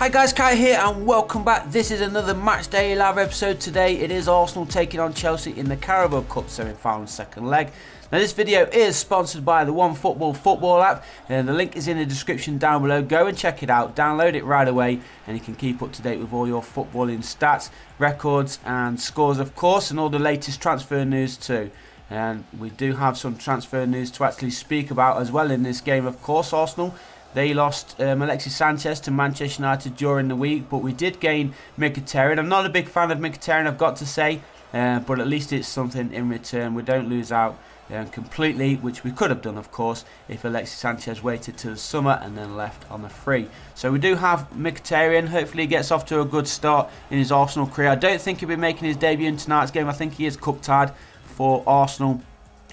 Hi guys, Kai here and welcome back. This is another Match Day Live episode. Today it is Arsenal taking on Chelsea in the Carabao Cup semi-final second leg. Now this video is sponsored by the OneFootball app and the link is in the description down below. Go and check it out, download it right away and you can keep up to date with all your footballing stats, records and scores of course, and all the latest transfer news too. And we do have some transfer news to actually speak about as well in this game of course. Arsenal, they lost Alexis Sanchez to Manchester United during the week, but we did gain Mkhitaryan. I'm not a big fan of Mkhitaryan, I've got to say, but at least it's something in return. We don't lose out completely, which we could have done, of course, if Alexis Sanchez waited till the summer and then left on the free. So we do have Mkhitaryan. Hopefully he gets off to a good start in his Arsenal career. I don't think he'll be making his debut in tonight's game. I think he is cup tied for Arsenal,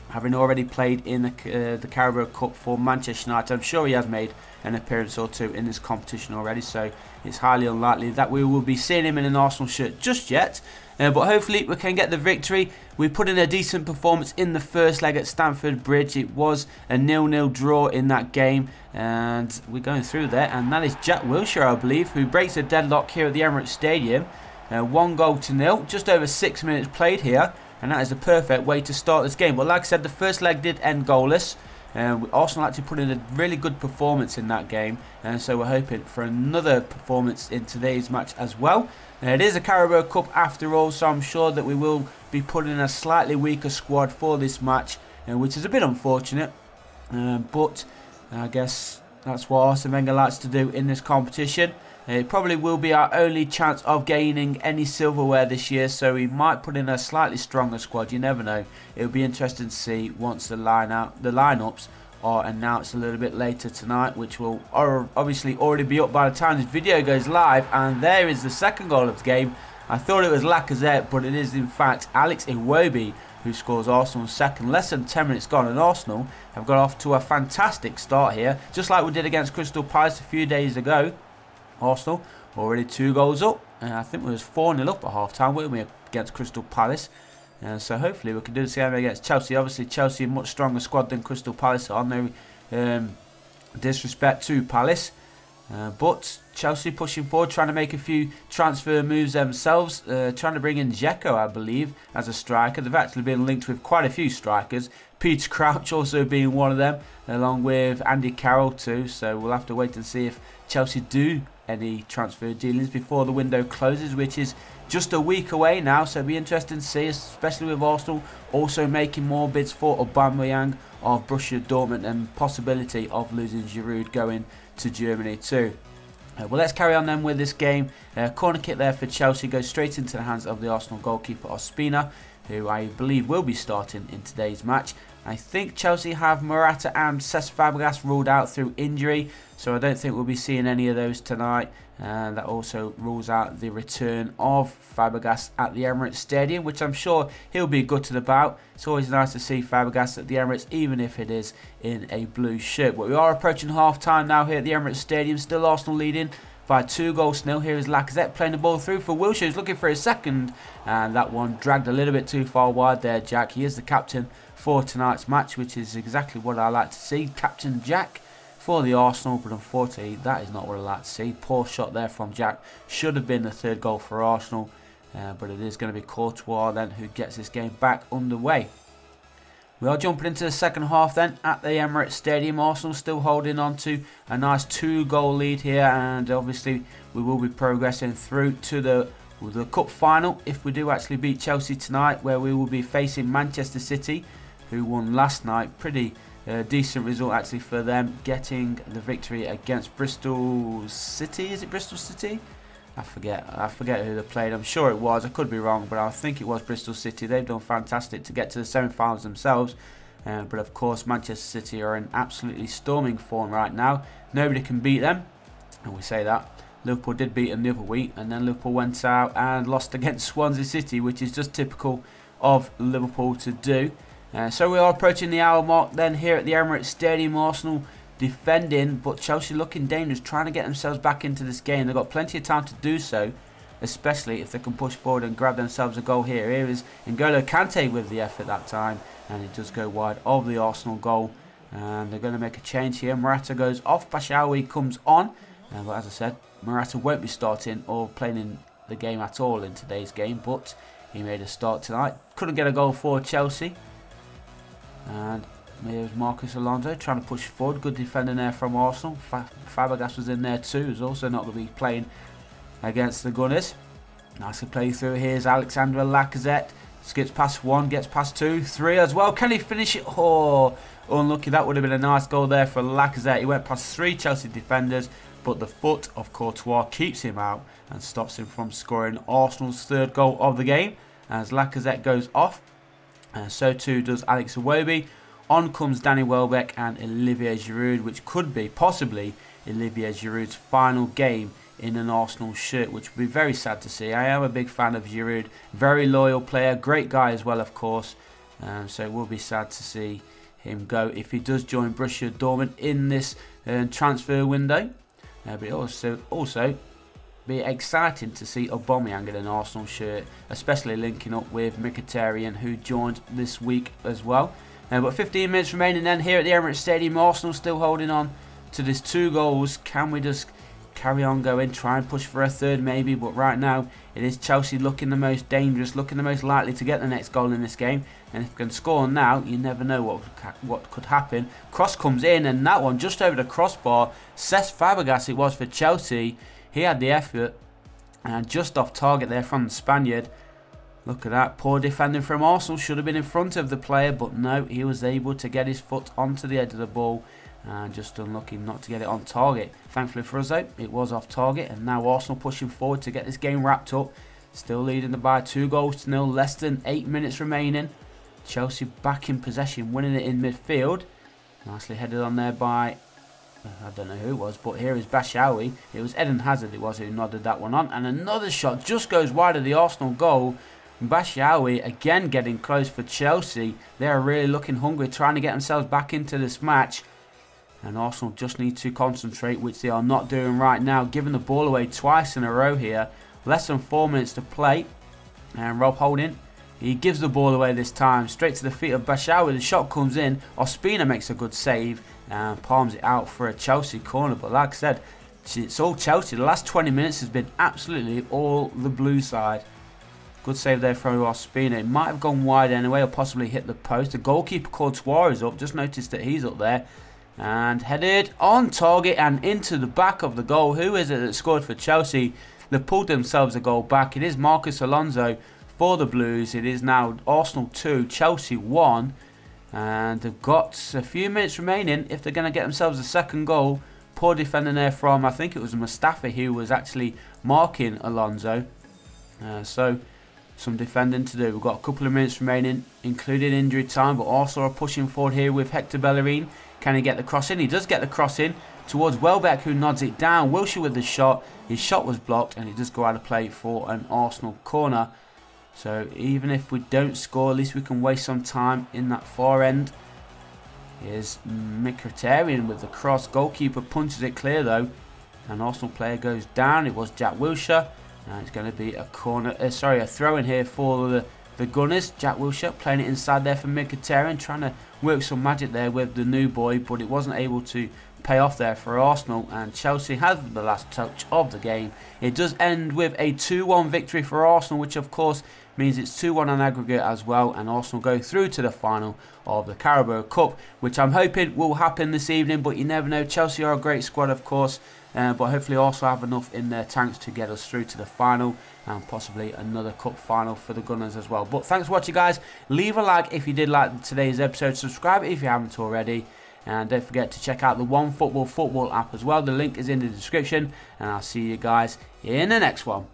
having already played in the Carabao Cup for Manchester United. I'm sure he has made an appearance or two in this competition already, so it's highly unlikely that we will be seeing him in an Arsenal shirt just yet. But hopefully we can get the victory. We put in a decent performance in the first leg at Stamford Bridge. It was a 0-0 draw in that game, and we're going through there. And that is Jack Wilshere, I believe, who breaks a deadlock here at the Emirates Stadium. 1-0, just over 6 minutes played here. And that is the perfect way to start this game. But like I said, the first leg did end goalless. Arsenal actually put in a really good performance in that game. And so we're hoping for another performance in today's match as well. It is a Carabao Cup after all, so I'm sure that we will be putting in a slightly weaker squad for this match, which is a bit unfortunate. But I guess that's what Arsene Wenger likes to do in this competition. It probably will be our only chance of gaining any silverware this year, so we might put in a slightly stronger squad. You never know. It'll be interesting to see once the lineups are announced a little bit later tonight, which will obviously already be up by the time this video goes live. And there is the second goal of the game. I thought it was Lacazette, but it is in fact Alex Iwobi who scores Arsenal's second. Less than 10 minutes gone, and Arsenal have got off to a fantastic start here, just like we did against Crystal Palace a few days ago. Arsenal already 2 goals up, and I think we was 4-0 up at half time, weren't we, against Crystal Palace? So hopefully we can do the same against Chelsea. Obviously Chelsea a much stronger squad than Crystal Palace are. No disrespect to Palace, but Chelsea pushing forward, trying to make a few transfer moves themselves, trying to bring in Dzeko, I believe, as a striker. They've actually been linked with quite a few strikers, Peter Crouch also being one of them, along with Andy Carroll too. So we'll have to wait and see if Chelsea do any transfer dealings before the window closes, which is just a week away now. So it'll be interesting to see, especially with Arsenal also making more bids for Aubameyang of Borussia Dortmund, and possibility of losing Giroud going to Germany too. Well, let's carry on then with this game. Corner kick there for Chelsea goes straight into the hands of the Arsenal goalkeeper Ospina, who I believe will be starting in today's match. I think Chelsea have Morata and Cesc Fabregas ruled out through injury, so I don't think we'll be seeing any of those tonight. And that also rules out the return of Fabregas at the Emirates Stadium, which I'm sure he'll be gutted about. It's always nice to see Fabregas at the Emirates, even if it is in a blue shirt. But we are approaching half time now here at the Emirates Stadium. Still Arsenal leading by 2-0. Here is Lacazette playing the ball through for Wilshere, who's looking for his second, and that one dragged a little bit too far wide there. Jack, he is the captain for tonight's match, which is exactly what I like to see. Captain Jack for the Arsenal, but unfortunately that is not what I like to see. Poor shot there from Jack. Should have been the third goal for Arsenal, but it is going to be Courtois then who gets this game back underway. We are jumping into the second half then at the Emirates Stadium. Arsenal still holding on to a nice 2-goal lead here, and obviously we will be progressing through to the cup final if we do actually beat Chelsea tonight, where we will be facing Manchester City, who won last night. Pretty decent result actually for them, getting the victory against Bristol City. Is it Bristol City? I forget who they played. I'm sure it was. I could be wrong, but I think it was Bristol City. They've done fantastic to get to the semi-finals themselves. But of course, Manchester City are in absolutely storming form right now. Nobody can beat them, and we say that. Liverpool did beat them the other week, and then Liverpool went out and lost against Swansea City, which is just typical of Liverpool to do. So we are approaching the hour mark then here at the Emirates Stadium. Arsenal defending, but Chelsea looking dangerous, trying to get themselves back into this game. They've got plenty of time to do so, especially if they can push forward and grab themselves a goal here. Here is N'Golo Kante with the effort that time, and it does go wide of the Arsenal goal. And they're going to make a change here. Morata goes off, Bashawi comes on, but as I said, Morata won't be starting or playing in the game at all in today's game, but he made a start tonight. Couldn't get a goal for Chelsea. And there's Marcos Alonso trying to push forward. Good defending there from Arsenal. Fabregas was in there too. He's also not going to be playing against the Gunners. Nicely played through. Here's Alexandre Lacazette. Skips past 1, gets past 2, 3 as well. Can he finish it? Oh, unlucky. That would have been a nice goal there for Lacazette. He went past 3 Chelsea defenders, but the foot of Courtois keeps him out and stops him from scoring Arsenal's 3rd goal of the game. As Lacazette goes off, and so too does Alex Iwobi. On comes Danny Welbeck and Olivier Giroud, which could be possibly Olivier Giroud's final game in an Arsenal shirt, which would be very sad to see. I am a big fan of Giroud, very loyal player, great guy as well, of course. So it will be sad to see him go if he does join Borussia Dortmund in this transfer window. But it also be exciting to see Aubameyang in an Arsenal shirt, especially linking up with Mkhitaryan, who joined this week as well. But 15 minutes remaining then here at the Emirates Stadium. Arsenal still holding on to this 2 goals. Can we just carry on going, try and push for a 3rd maybe? But right now it is Chelsea looking the most dangerous, looking the most likely to get the next goal in this game. And if we can score now, you never know what could happen. Cross comes in, and that one just over the crossbar. Cesc Fabregas it was for Chelsea. He had the effort and just off target there from the Spaniard. Look at that, poor defending from Arsenal. Should have been in front of the player, but no, he was able to get his foot onto the edge of the ball and just unlucky not to get it on target. Thankfully for us though, it was off target, and now Arsenal pushing forward to get this game wrapped up. Still leading by 2-0, less than 8 minutes remaining. Chelsea back in possession, winning it in midfield. Nicely headed on there by, I don't know who it was, but here is Batshuayi. It was Eden Hazard it was who nodded that one on. And another shot just goes wide of the Arsenal goal. Batshuayi again getting close for Chelsea. They are really looking hungry, trying to get themselves back into this match. And Arsenal just need to concentrate, which they are not doing right now. Giving the ball away twice in a row here. Less than 4 minutes to play. And Rob Holding, he gives the ball away this time. Straight to the feet of Batshuayi. The shot comes in. Ospina makes a good save and palms it out for a Chelsea corner. But like I said, it's all Chelsea. The last 20 minutes has been absolutely all the blue side. Good save there from Ospina. It might have gone wide anyway, or possibly hit the post. The goalkeeper Courtois is up. Just noticed that he's up there. And headed on target and into the back of the goal. Who is it that scored for Chelsea? They've pulled themselves a goal back. It is Marcos Alonso for the Blues. It is now Arsenal 2, Chelsea 1. And they've got a few minutes remaining if they're going to get themselves a 2nd goal. Poor defending there from, I think it was Mustafi who was actually marking Alonso. So some defending to do. We've got a couple of minutes remaining, including injury time, but Arsenal are pushing forward here with Hector Bellerin. Can he get the cross in? He does get the cross in towards Welbeck, who nods it down. Wilshere with the shot. His shot was blocked, and it does go out of play for an Arsenal corner. So even if we don't score, at least we can waste some time in that far end. Here's Mkhitaryan with the cross. Goalkeeper punches it clear though, and Arsenal player goes down. It was Jack Wilshere. And it's going to be a corner, a throw in here for the Gunners. Jack Wilshere playing it inside there for Mkhitaryan, trying to work some magic there with the new boy, but it wasn't able to pay off there for Arsenal. And Chelsea has the last touch of the game. It does end with a 2-1 victory for Arsenal, which of course means it's 2-1 on aggregate as well, and Arsenal go through to the final of the Carabao Cup, which I'm hoping will happen this evening, but you never know. Chelsea are a great squad, of course, but hopefully Arsenal have enough in their tanks to get us through to the final, and possibly another cup final for the Gunners as well. But thanks for watching, guys. Leave a like if you did like today's episode. Subscribe if you haven't already. And don't forget to check out the OneFootball football app as well. The link is in the description. And I'll see you guys in the next one.